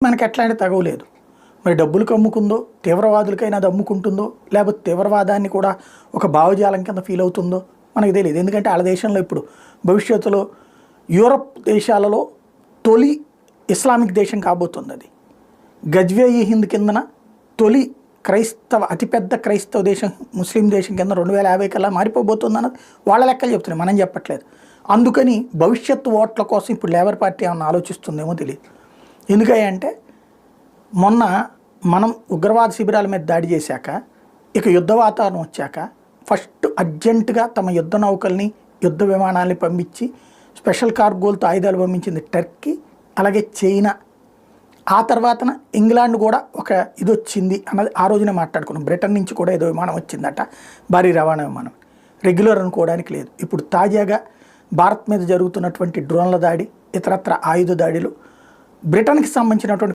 మనకి ఎట్లాంటి తగవలేదు. మరి డబ్బులకు అమ్ముకుందో, తీవ్రవాదులకైనా అది అమ్ముకుంటుందో, లేకపోతే తీవ్రవాదాన్ని కూడా ఒక భావజాలం కింద ఫీల్ అవుతుందో మనకు తెలియదు. ఎందుకంటే వాళ్ళ దేశంలో ఇప్పుడు భవిష్యత్తులో యూరప్ దేశాలలో తొలి ఇస్లామిక్ దేశం కాబోతుంది అది. గజ్వే-ఇ హింద్ కిందన తొలి అతిపెద్ద క్రైస్తవ దేశం, ముస్లిం దేశం కింద 2050 కల్లా మారిపోబోతుంది అన్నది వాళ్ళ లెక్కలు చెప్తున్నాయి, మనం చెప్పట్లేదు. అందుకని భవిష్యత్తు ఓట్ల కోసం ఇప్పుడు లేబర్ పార్టీ ఏమన్నా ఆలోచిస్తుందేమో తెలియదు. ఎందుకంటే మొన్న మనం ఉగ్రవాద శిబిరాల మీద దాడి చేశాక, ఇక యుద్ధ వాతావరణం వచ్చాక ఫస్ట్ అర్జెంటుగా తమ యుద్ధ నౌకల్ని, యుద్ధ విమానాల్ని పంపించి స్పెషల్ కార్గోలతో ఆయుధాలు పంపించింది టర్కీ, అలాగే చైనా. ఆ తర్వాతన ఇంగ్లాండ్ కూడా ఒక ఇది వచ్చింది అన్నది ఆ రోజునే మాట్లాడుకున్నాం. బ్రిటన్ నుంచి కూడా ఏదో విమానం వచ్చిందట, భారీ రవాణా విమానం, రెగ్యులర్ అనుకోవడానికి లేదు. ఇప్పుడు తాజాగా భారత్ మీద జరుగుతున్నటువంటి డ్రోన్ల దాడి, ఇతరత్ర ఆయుధ దాడులు, బ్రిటన్కి సంబంధించినటువంటి